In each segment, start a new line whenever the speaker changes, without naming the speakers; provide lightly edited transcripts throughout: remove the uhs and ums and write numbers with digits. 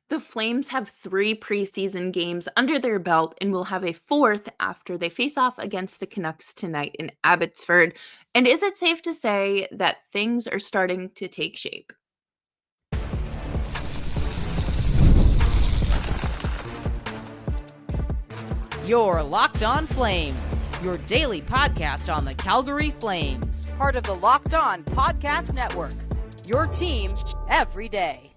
The Flames have 3 preseason games under their belt and will have a 4th after they face off against the Canucks tonight in Abbotsford. And is it safe to say that things are starting to take shape?
You're Locked On Flames, your daily podcast on the Calgary Flames. Part of the Locked On Podcast Network, your team every day.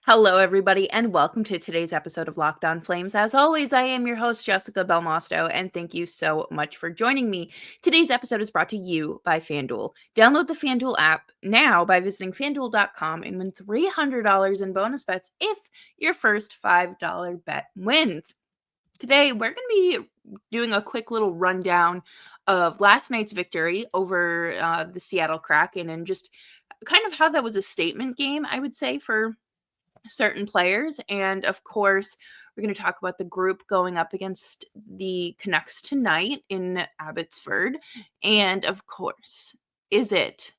Hello, everybody, and welcome to today's episode of Locked On Flames. As always, I am your host, Jessica Belmosto, and thank you so much for joining me. Today's episode is brought to you by FanDuel. Download the FanDuel app now by visiting FanDuel.com and win $300 in bonus bets if your first $5 bet wins. Today, we're going to be doing a quick little rundown of last night's victory over the Seattle Kraken and just kind of how that was a statement game, I would say, for certain players. And of course, we're going to talk about the group going up against the Canucks tonight in Abbotsford. And of course, is it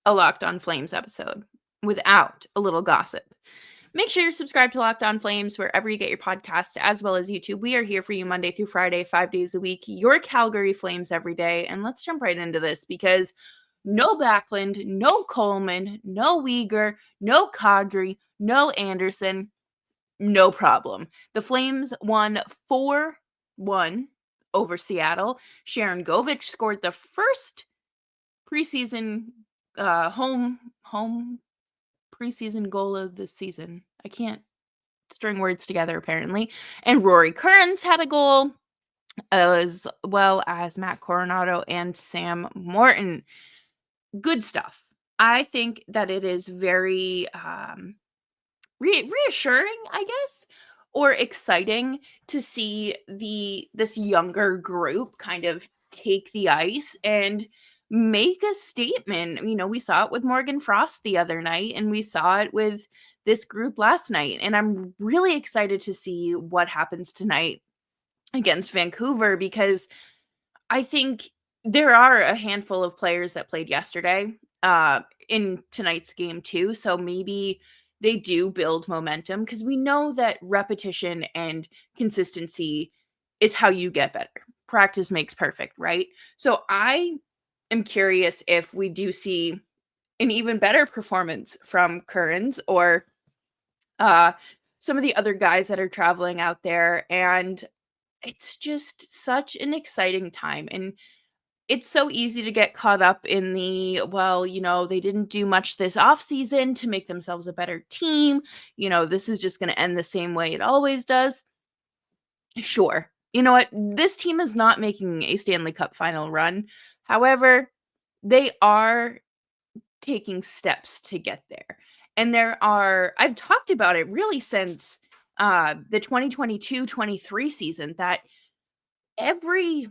a Locked On Flames episode without a little gossip? Make sure you're subscribed to Locked On Flames wherever you get your podcasts, as well as YouTube. We are here for you Monday through Friday, 5 days a week. Your Calgary Flames every day. And let's jump right into this because no Backlund, no Coleman, no Uyghur, no Kadri, no Andersson, no problem. The Flames won 4-1 over Seattle. Sharon Govich scored the first preseason home preseason goal of the season. I can't string words together apparently. And Rory Kerins had a goal, as well as Matt Coronado and Sam Morton. Good stuff. I think that it is very reassuring, I guess, or exciting to see this younger group kind of take the ice and make a statement. You know, we saw it with Morgan Frost the other night, and we saw it with this group last night. And I'm really excited to see what happens tonight against Vancouver because I think there are a handful of players that played yesterday in tonight's game too. So maybe they do build momentum because we know that repetition and consistency is how you get better. Practice makes perfect, right? So I am curious if we do see an even better performance from Kerins or some of the other guys that are traveling out there. And it's just such an exciting time. And it's so easy to get caught up in the, well, you know, they didn't do much this offseason to make themselves a better team. You know, this is just going to end the same way it always does. Sure. You know what? This team is not making a Stanley Cup final run. However, they are taking steps to get there. And I've talked about it really since the 2022-23 season that every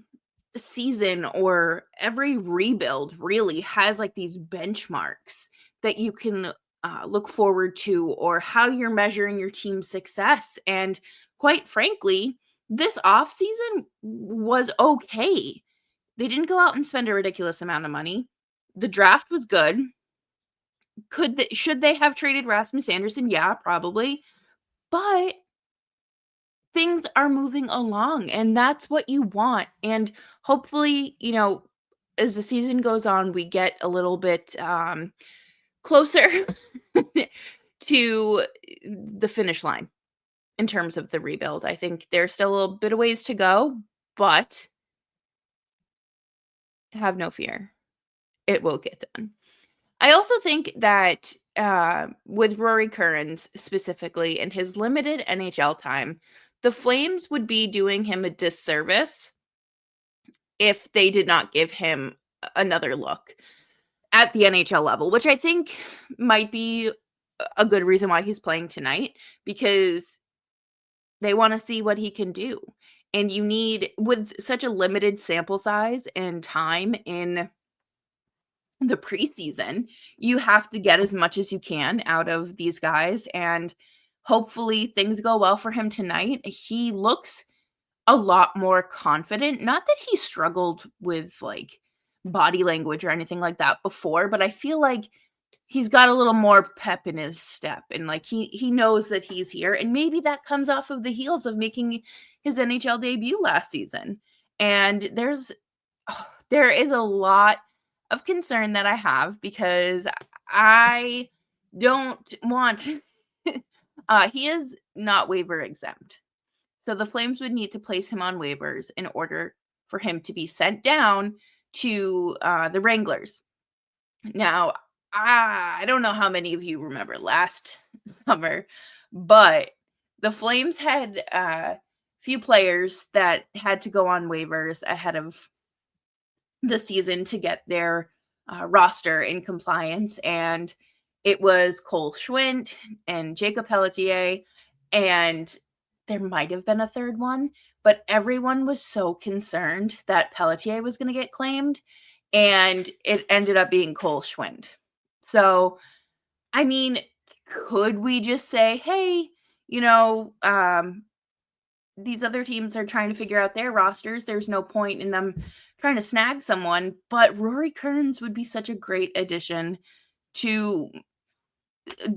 season or every rebuild really has like these benchmarks that you can look forward to or how you're measuring your team's success. And quite frankly, this offseason was okay. They didn't go out and spend a ridiculous amount of money. The draft was good. Should they have traded Rasmus Andersson? Yeah, probably. But things are moving along and that's what you want. And hopefully, you know, as the season goes on, we get a little bit closer to the finish line in terms of the rebuild. I think there's still a bit of ways to go, but have no fear. It will get done. I also think that with Rory Kerins specifically and his limited NHL time, the Flames would be doing him a disservice if they did not give him another look at the NHL level, which I think might be a good reason why he's playing tonight because they want to see what he can do. And you need, with such a limited sample size and time in the preseason, you have to get as much as you can out of these guys. And hopefully things go well for him tonight. He looks a lot more confident. Not that he struggled with like body language or anything like that before, but I feel like he's got a little more pep in his step, and like he knows that he's here, and maybe that comes off of the heels of making his NHL debut last season. And there is a lot of concern that I have because I don't want he is not waiver exempt. So the Flames would need to place him on waivers in order for him to be sent down to the Wranglers. Now, I don't know how many of you remember last summer, but the Flames had a few players that had to go on waivers ahead of the season to get their roster in compliance. And it was Cole Schwint and Jacob Pelletier, and there might have been a third one, but everyone was so concerned that Pelletier was going to get claimed, and it ended up being Cole Schwint. So, I mean, could we just say, hey, these other teams are trying to figure out their rosters. There's no point in them trying to snag someone, but Rory Kerins would be such a great addition to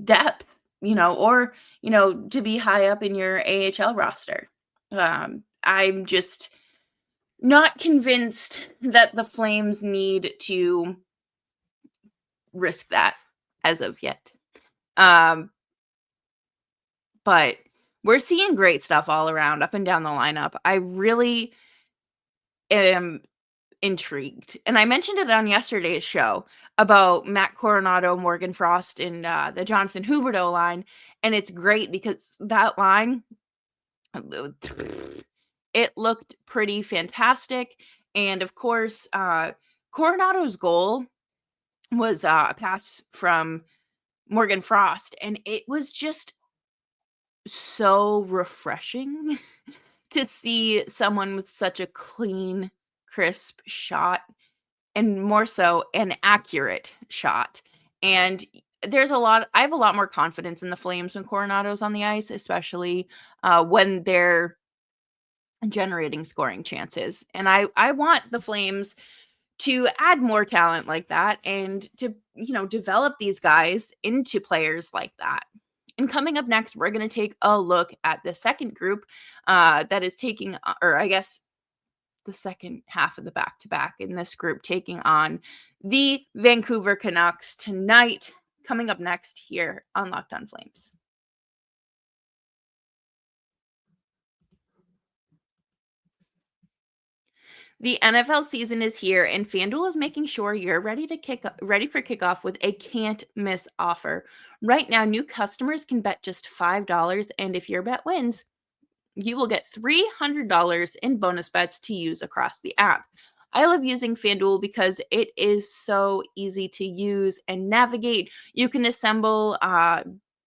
depth, or, to be high up in your AHL roster. I'm just not convinced that the Flames need to risk that as of yet. But we're seeing great stuff all around, up and down the lineup. I really am intrigued. And I mentioned it on yesterday's show about Matt Coronado, Morgan Frost, and the Jonathan Huberdeau line. And it's great because that line, it looked pretty fantastic. And of course, Coronado's goal was a pass from Morgan Frost. And it was just so refreshing to see someone with such a clean, crisp shot, and more so an accurate shot. And I have a lot more confidence in the Flames when Coronado's on the ice, especially when they're generating scoring chances. And I want the Flames to add more talent like that and to, develop these guys into players like that. And coming up next, we're going to take a look at the second group that is taking, or I guess the second half of the back-to-back in this group, taking on the Vancouver Canucks tonight, coming up next here on Locked On Flames. The NFL season is here, and FanDuel is making sure you're ready for kickoff with a can't miss offer. Right now, new customers can bet just $5, and if your bet wins, you will get $300 in bonus bets to use across the app. I love using FanDuel because it is so easy to use and navigate. You can assemble a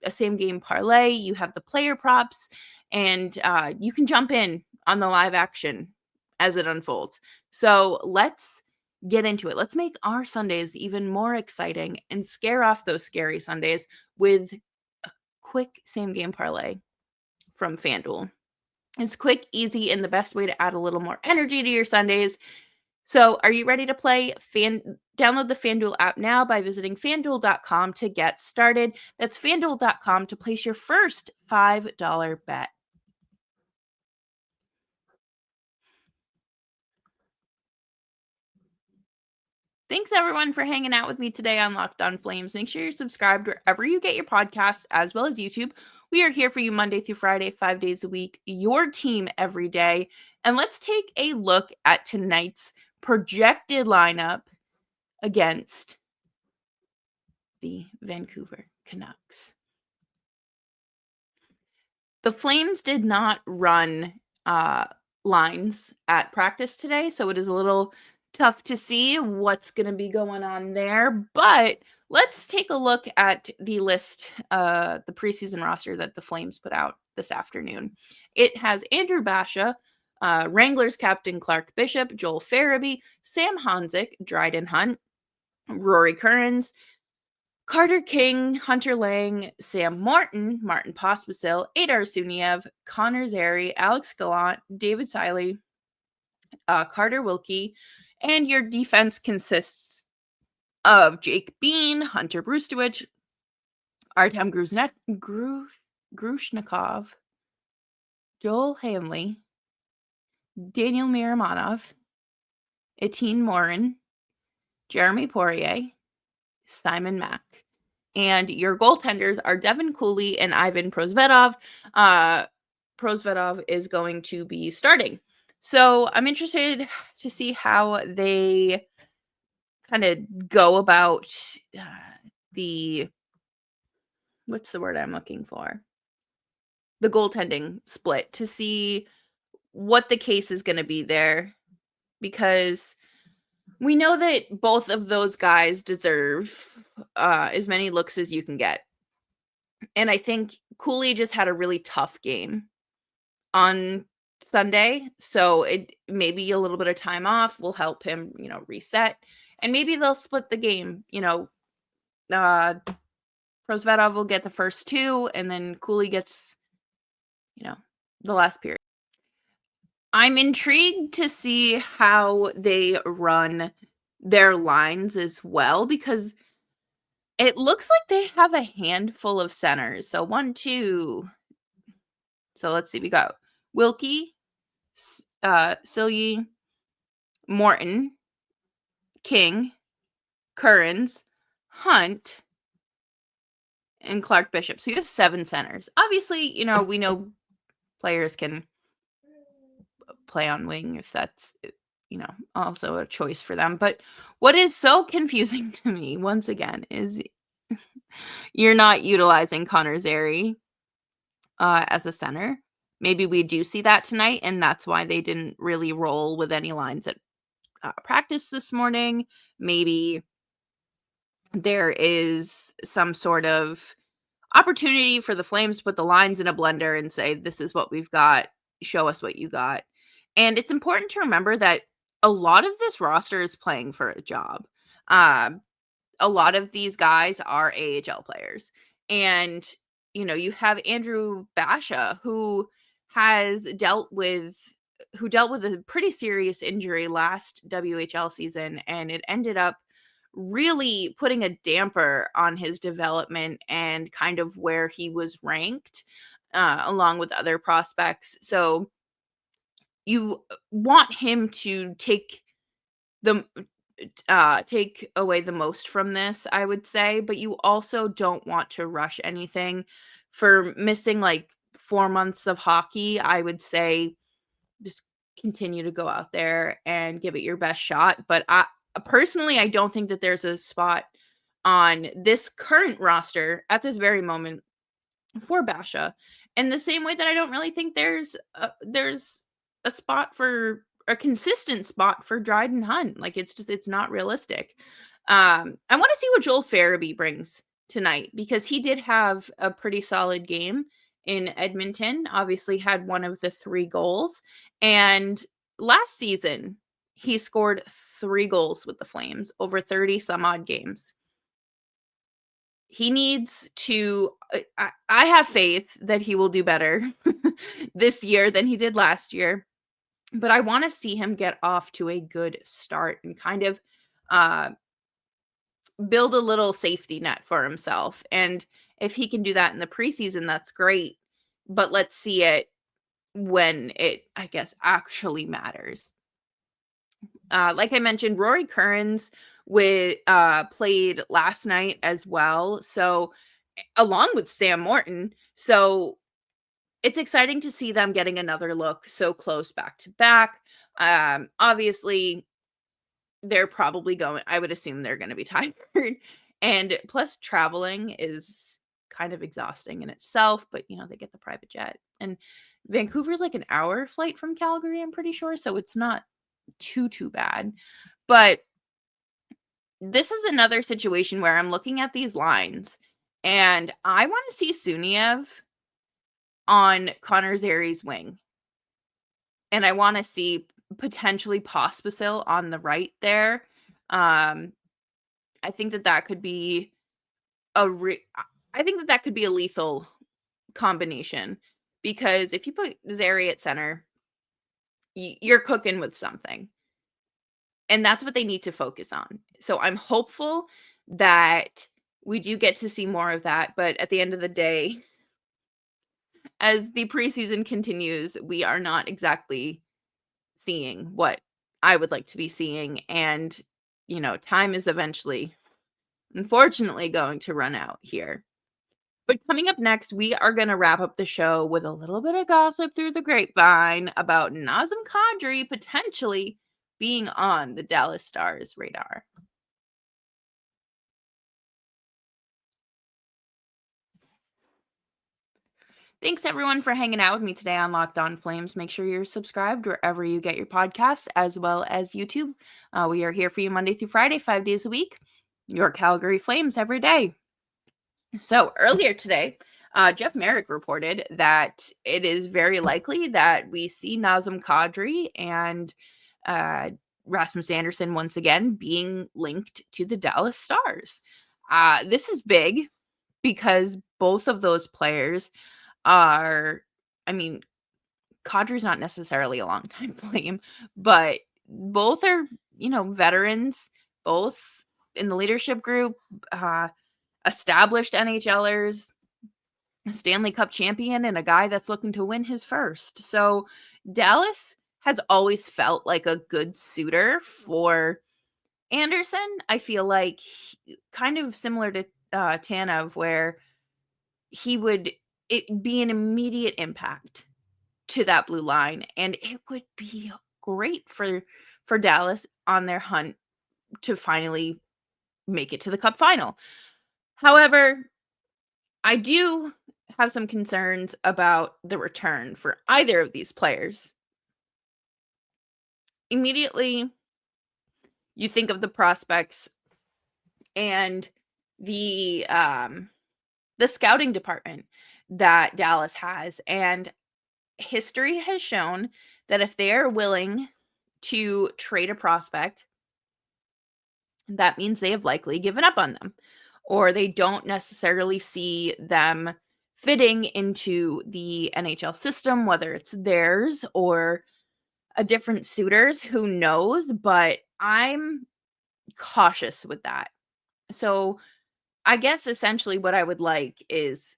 same game parlay. You have the player props, and you can jump in on the live action as it unfolds. So let's get into it. Let's make our Sundays even more exciting and scare off those scary Sundays with a quick same game parlay from FanDuel. It's quick, easy, and the best way to add a little more energy to your Sundays. So are you ready to play? Download the FanDuel app now by visiting FanDuel.com to get started. That's FanDuel.com to place your first $5 bet. Thanks everyone for hanging out with me today on Locked On Flames. Make sure you're subscribed wherever you get your podcasts, as well as YouTube. We are here for you Monday through Friday, 5 days a week, your team every day. And let's take a look at tonight's projected lineup against the Vancouver Canucks. The Flames did not run lines at practice today, so it is a little tough to see what's going to be going on there. But let's take a look at the list, the preseason roster that the Flames put out this afternoon. It has Andrew Basha, Wranglers captain Clark Bishop, Joel Farabee, Sam Honzik, Dryden Hunt, Rory Kerins, Carter King, Hunter Lang, Sam Martin Pospisil, Adar Suniev, Connor Zary, Alex Gallant, David Siley, Carter Wilkie, and your defense consists of Jake Bean, Hunter Brustowicz, Artem Grushnikov, Joel Hanley, Daniel Miramanov, Etienne Morin, Jeremy Poirier, Simon Mack. And your goaltenders are Devin Cooley and Ivan Prosvetov. Prosvetov is going to be starting. So I'm interested to see how they kind of go about what's the word I'm looking for? The goaltending split, to see what the case is going to be there, because we know that both of those guys deserve as many looks as you can get. And I think Cooley just had a really tough game on Sunday, so it maybe a little bit of time off will help him, reset, and maybe they'll split the game. Prosvetov will get the first two, and then Cooley gets, the last period. I'm intrigued to see how they run their lines as well, because it looks like they have a handful of centers. So 1, 2. So let's see. We got Wilkie, Silly, Morton, King, Kerins, Hunt, and Clark Bishop. So you have 7 centers. Obviously, we know players can play on wing if that's, also a choice for them. But what is so confusing to me, once again, is you're not utilizing Connor Zary as a center. Maybe we do see that tonight, and that's why they didn't really roll with any lines at practice this morning. Maybe there is some sort of opportunity for the Flames to put the lines in a blender and say, this is what we've got, show us what you got. And it's important to remember that a lot of this roster is playing for a job. A lot of these guys are AHL players. And, you have Andrew Basha, who dealt with a pretty serious injury last WHL season, and it ended up really putting a damper on his development and kind of where he was ranked, along with other prospects. So you want him to take away the most from this, I would say, but you also don't want to rush anything. For missing like 4 months of hockey, I would say just continue to go out there and give it your best shot. But personally, I don't think that there's a spot on this current roster at this very moment for Basha, in the same way that I don't really think there's a spot for a consistent spot for Dryden Hunt. Like, it's not realistic. I want to see what Joel Farabee brings tonight, because he did have a pretty solid game in Edmonton. Obviously had one of the 3 goals, and last season he scored 3 goals with the Flames over 30 some odd games. He needs to I have faith that he will do better this year than he did last year, but I want to see him get off to a good start and kind of build a little safety net for himself. And if he can do that in the preseason, that's great. But let's see it when it, I guess, actually matters. Like I mentioned, Rory Kerins played last night as well. So along with Sam Morton. So it's exciting to see them getting another look so close back to back. Obviously, they're probably I would assume they're going to be tired. And plus, traveling is kind of exhausting in itself, but they get the private jet. And Vancouver's like an hour flight from Calgary, I'm pretty sure. So it's not too bad. But this is another situation where I'm looking at these lines and I want to see Suniev on Connor Zary's wing. And I want to see potentially Pospisil on the right there. I think that could be a lethal combination, because if you put Zary at center, you're cooking with something. And that's what they need to focus on. So I'm hopeful that we do get to see more of that, but at the end of the day, as the preseason continues, we are not exactly seeing what I would like to be seeing, and, time is eventually, unfortunately, going to run out here. But coming up next, we are gonna wrap up the show with a little bit of gossip through the grapevine about Nazem Kadri potentially being on the Dallas Stars' radar. Thanks everyone for hanging out with me today on Locked On Flames. Make sure you're subscribed wherever you get your podcasts, as well as YouTube. We are here for you Monday through Friday, 5 days a week. Your Calgary Flames every day. So earlier today, Jeff Merrick reported that it is very likely that we see Nazem Kadri and Rasmus Andersson once again being linked to the Dallas Stars. This is big because both of those players are, I mean, Kadri's not necessarily a long-time Flame, but both are, veterans, both in the leadership group, established NHLers, a Stanley Cup champion, and a guy that's looking to win his first. So Dallas has always felt like a good suitor for Anderson. I feel like kind of similar to Tanev, where he would it be an immediate impact to that blue line, and it would be great for Dallas on their hunt to finally make it to the cup final. However, I do have some concerns about the return for either of these players. Immediately, you think of the prospects and the scouting department that Dallas has, and history has shown that if they are willing to trade a prospect, that means they have likely given up on them, or they don't necessarily see them fitting into the NHL system, whether it's theirs or a different suitor's, who knows, but I'm cautious with that. So, I guess essentially what I would like is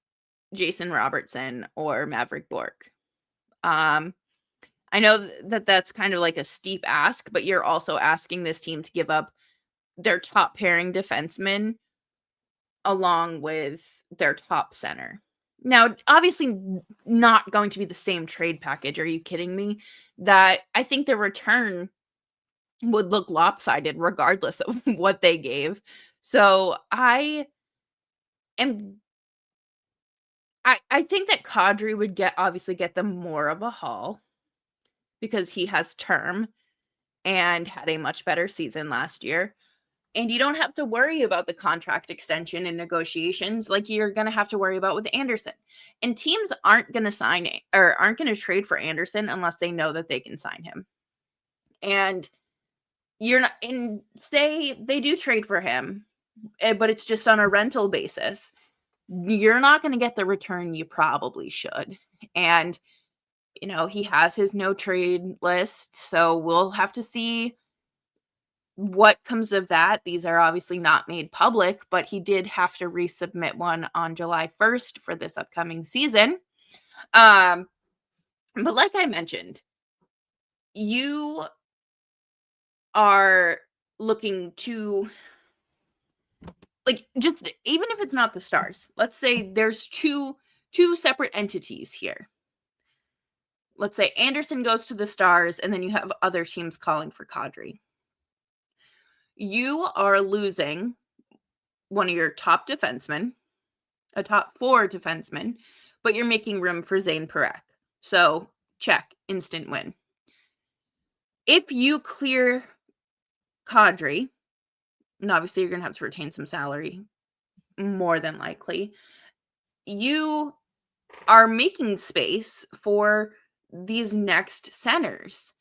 Jason Robertson or Maverick Bork. Um, I know that that's kind of like a steep ask, but you're also asking this team to give up their top pairing defenseman along with their top center. Now, obviously not going to be the same trade package. Are you kidding me? That I think the return would look lopsided regardless of what they gave. So am I think that Kadri would obviously get them more of a haul because he has term and had a much better season last year. And you don't have to worry about the contract extension and negotiations like you're going to have to worry about with Anderson. And teams aren't going to sign or aren't going to trade for Anderson unless they know that they can sign him. And you're not, and say they do trade for him, but it's just on a rental basis. You're not going to get the return you probably should. And, he has his no trade list. So we'll have to see what comes of that. These are obviously not made public, but he did have to resubmit one on July 1st for this upcoming season. But like I mentioned, you are looking to, like, just even if it's not the Stars, let's say there's two separate entities here. Let's say Anderson goes to the Stars, and then you have other teams calling for Kadri. You are losing one of your top defensemen, a top 4 defenseman, but you're making room for Zayne Parekh. So, check, instant win. If you clear Kadri, and obviously you're going to have to retain some salary, more than likely, you are making space for these next centers.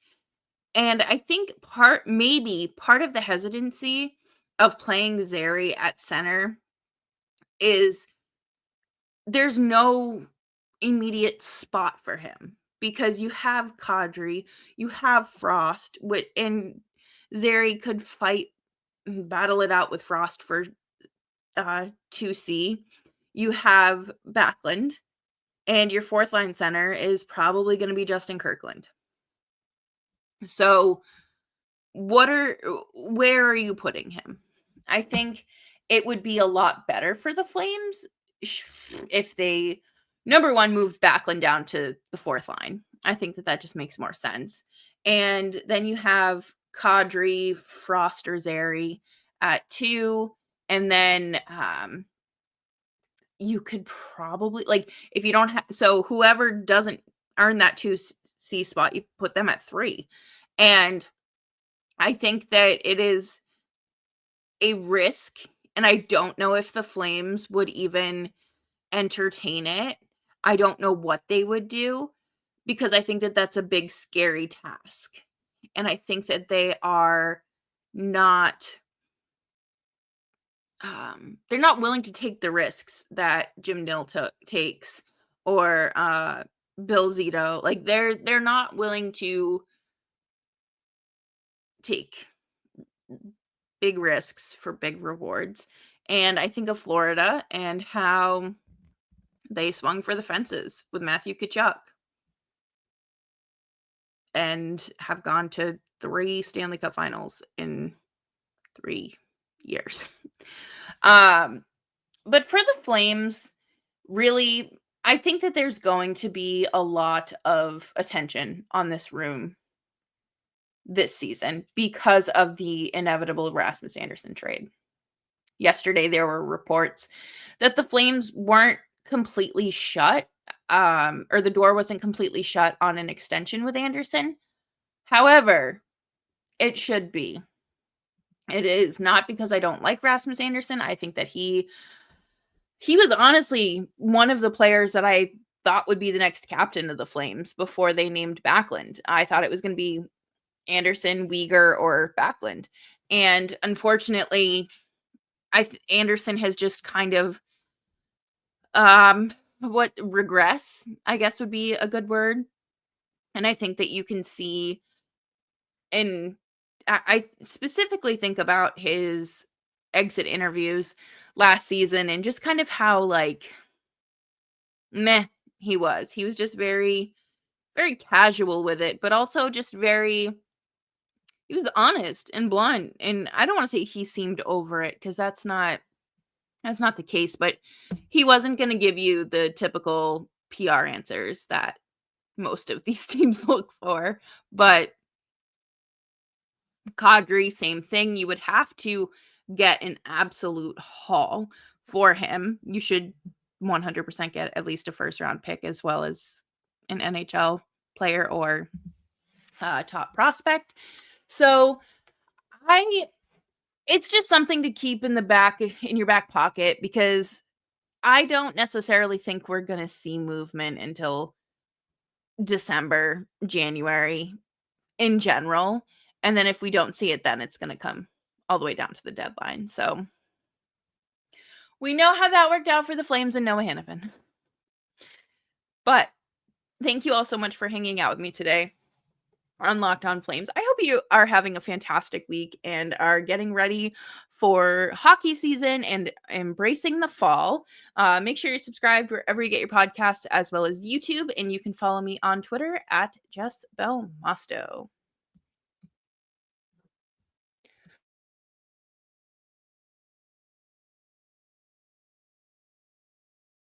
And I think part of the hesitancy of playing Zary at center is there's no immediate spot for him because you have Kadri, you have Frost, and Zary could battle it out with Frost for 2C. You have Backlund, and your fourth line center is probably going to be Justin Kirkland. So where are you putting him? I think it would be a lot better for the Flames if they, number one, moved Backlund down to the fourth line. I think that just makes more sense. And then you have Kadri, Frost, or Zary at 2. And then you could probably, like, if you don't have, so whoever doesn't earn that 2C spot, you put them at 3. And I think that it is a risk, and I don't know if the Flames would even entertain it. I don't know what they would do, because I think that that's a big, scary task. And I think that they are not, they're not willing to take the risks that Jim Nill takes, or Bill Zito. Like, they're not willing to take big risks for big rewards. And I think of Florida and how they swung for the fences with Matthew Tkachuk and have gone to 3 Stanley Cup finals in 3 years. But for the Flames, really, I think that there's going to be a lot of attention on this room this season because of the inevitable Rasmus Andersson trade. Yesterday, there were reports that the Flames weren't completely shut, or the door wasn't completely shut on an extension with Andersson. However, it should be. It is not because I don't like Rasmus Andersson. I think that he was honestly one of the players that I thought would be the next captain of the Flames before they named Backlund. I thought it was going to be Andersson, Weegar, or Backlund. And unfortunately, Andersson has just kind of regress, I guess would be a good word. And I think that you can see, and I specifically think about his exit interviews last season and just kind of how, like, meh he was. He was just very, very casual with it, but also just he was honest and blunt. And I don't want to say he seemed over it, because that's not the case, but he wasn't going to give you the typical PR answers that most of these teams look for. But Kadri, same thing. You would have to get an absolute haul for him. You should 100% get at least a first round pick, as well as an NHL player or top prospect. So it's just something to keep in your back pocket, because I don't necessarily think we're going to see movement until December, January in general. And then if we don't see it, then it's going to come all the way down to the deadline. So we know how that worked out for the Flames and Noah Hanifin. But thank you all so much for hanging out with me today on Locked On Flames. I hope you are having a fantastic week and are getting ready for hockey season and embracing the fall. Make sure you're subscribed wherever you get your podcasts, as well as YouTube, and you can follow me on Twitter at Jess Belmosto.